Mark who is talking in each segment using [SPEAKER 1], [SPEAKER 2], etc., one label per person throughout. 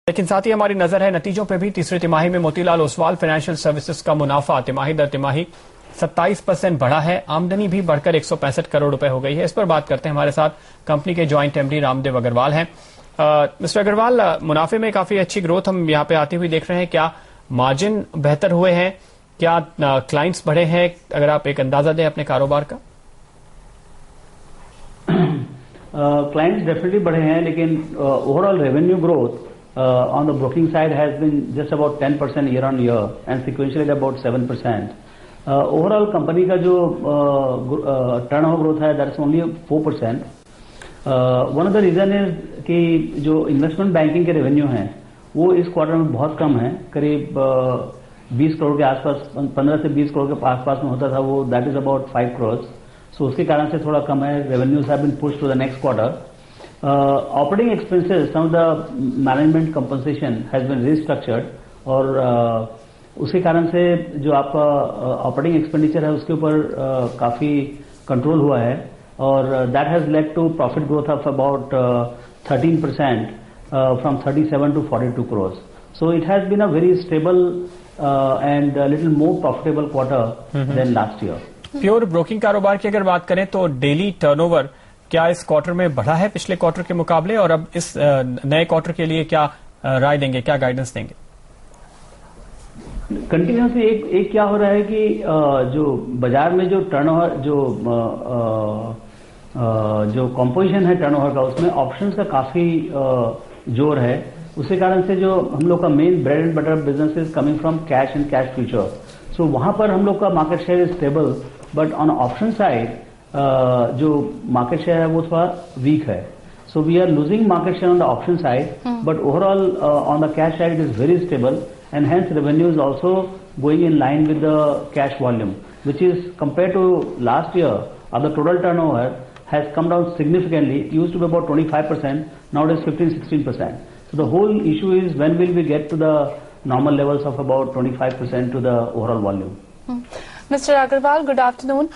[SPEAKER 1] लेकिन साथ ही हमारी नजर है नतीजों पर भी। तीसरी तिमाही में मोतीलाल ओसवाल फाइनेंशियल सर्विसेज का मुनाफा तिमाही दर तिमाही 27% बढ़ा है। आमदनी भी बढ़कर 165 करोड़ रुपए हो गई है। इस पर बात करते हैं, हमारे साथ कंपनी के ज्वाइंट एमडी रामदेव अग्रवाल हैं। मिस्टर अग्रवाल, मुनाफे में काफी अच्छी ग्रोथ हम यहाँ पे आती हुई देख रहे हैं। क्या मार्जिन बेहतर हुए हैं? क्या क्लाइंट्स बढ़े हैं? अगर आप एक अंदाजा दें अपने कारोबार का।
[SPEAKER 2] क्लाइंट्स डेफिनेटली बढ़े हैं, लेकिन overall revenue growth on the broking side has been just about 10% year on year and sequentially about 7%. Overall company का जो turnover growth है that's only 4%. One of the reason is कि जो investment banking के revenue हैं वो इस quarter में बहुत कम है, करीब 20 करोड़ के आसपास, 15 से 20 करोड़ के आसपास में होता था वो, that is about 5 crores. So उसके कारण से थोड़ा कम है. Revenues have been pushed to the next quarter. Operating expenses, some of the management compensation has been restructured और उसके कारण से जो आपका ऑपरेटिंग एक्सपेंडिचर है उसके ऊपर काफी कंट्रोल हुआ है और that has led to profit growth of about 13% from 37 to 42 crores. So it has been a very stable and a little more profitable quarter than last year.
[SPEAKER 1] Pure broking कारोबार की अगर बात करें तो डेली टर्नओवर क्या इस quarter में बढ़ा है पिछले क्वार्टर के मुकाबले, और अब इस नए क्वार्टर के लिए क्या राय देंगे, क्या गाइडेंस देंगे?
[SPEAKER 2] कंटिन्यूसली एक क्या हो रहा है कि जो बाजार में जो टर्नओवर जो कॉम्पोजिशन है टर्नओवर का, उसमें ऑप्शंस का काफी जोर है. उसके कारण से जो हम लोग का main bread and butter business is coming from cash and cash future. So वहां पर हम लोग का market share is stable, but on option side जो मार्केट शेयर है वो थोड़ा वीक है. So we are losing market share on the option side, but overall on the cash side it is very stable and hence revenue is also going in line with the cash volume, which is compare to last year of the total turnover has come down significantly. It used to be about 25%, now it is 15-16%. So the whole issue is when will we get to the normal levels of about 25% to the overall volume.
[SPEAKER 3] Mister Agrawal, good afternoon.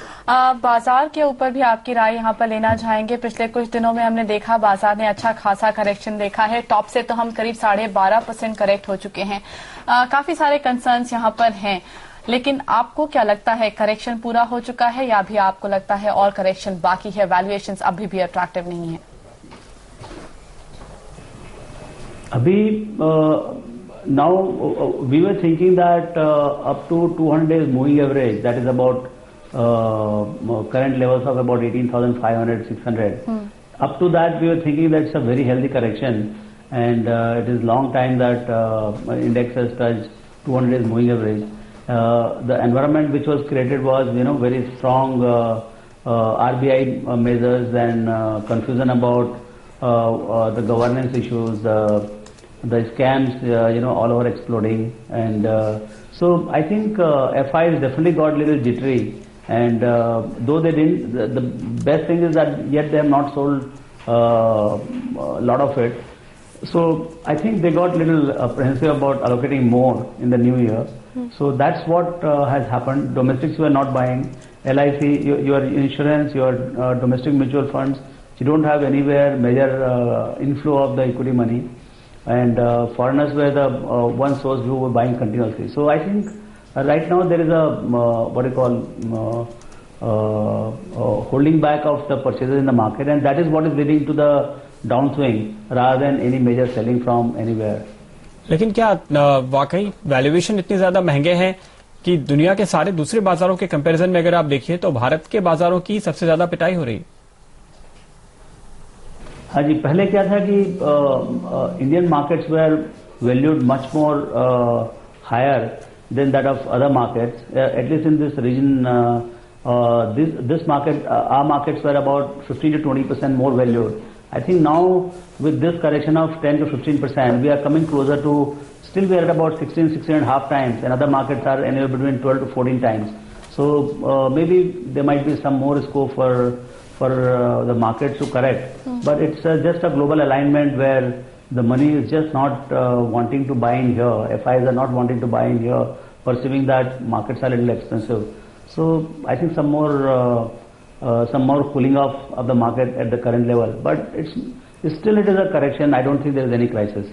[SPEAKER 3] बाजार के ऊपर भी आपकी राय यहाँ पर लेना चाहेंगे. पिछले कुछ दिनों में हमने देखा बाजार ने अच्छा खासा करेक्शन देखा है. टॉप से तो हम करीब 12.5% करेक्ट हो चुके हैं. काफी सारे कंसर्न्स यहाँ पर हैं, लेकिन आपको क्या लगता है करेक्शन पूरा हो चुका है या अभी आपको लगता है और करेक्शन बाकी है, वैल्यूएशंस अभी भी अट्रैक्टिव नहीं है?
[SPEAKER 2] अभी now we were thinking that up to 200 days moving average, that is about current levels of about 18,500, 600. Up to that we were thinking that it's a very healthy correction, and it is long time that index has touched 200 days moving average. The environment which was created was very strong RBI measures and confusion about the governance issues, the scams, all over exploding, and so I think FIs definitely got a little jittery, and though they didn't, the best thing is that yet they have not sold a lot of it. So I think they got a little apprehensive about allocating more in the new year. So that's what has happened. Domestics were not buying. LIC, your insurance, your domestic mutual funds, you don't have anywhere major inflow of the equity money. And foreigners were the one source who were buying continuously. So I think right now there is a what you call holding back of the purchases in the market, and that is what is leading to the downswing rather than any major selling from anywhere.
[SPEAKER 1] लेकिन क्या वाकई valuation इतने ज्यादा महंगे हैं कि दुनिया के सारे दूसरे बाजारों के कंपैरिजन में अगर आप देखिए तो भारत के बाजारों की सबसे ज्यादा पिटाई हो रही है?
[SPEAKER 2] हाँ जी, पहले क्या था कि Indian markets were valued much more higher than that of other markets, at least in this region. This market, our markets were about 15 to 20% more valued. I think now with this correction of 10 to 15%, we are coming closer to, still we are at about 16.5 times, and other markets are anywhere between 12 to 14 times. So maybe there might be some more scope for the markets to correct, but it's just a global alignment where the money is just not wanting to buy in here. FIs are not wanting to buy in here, perceiving that markets are a little expensive. So I think some more cooling off of the market at the current level, but it's still it is a correction. I don't think there is any crisis.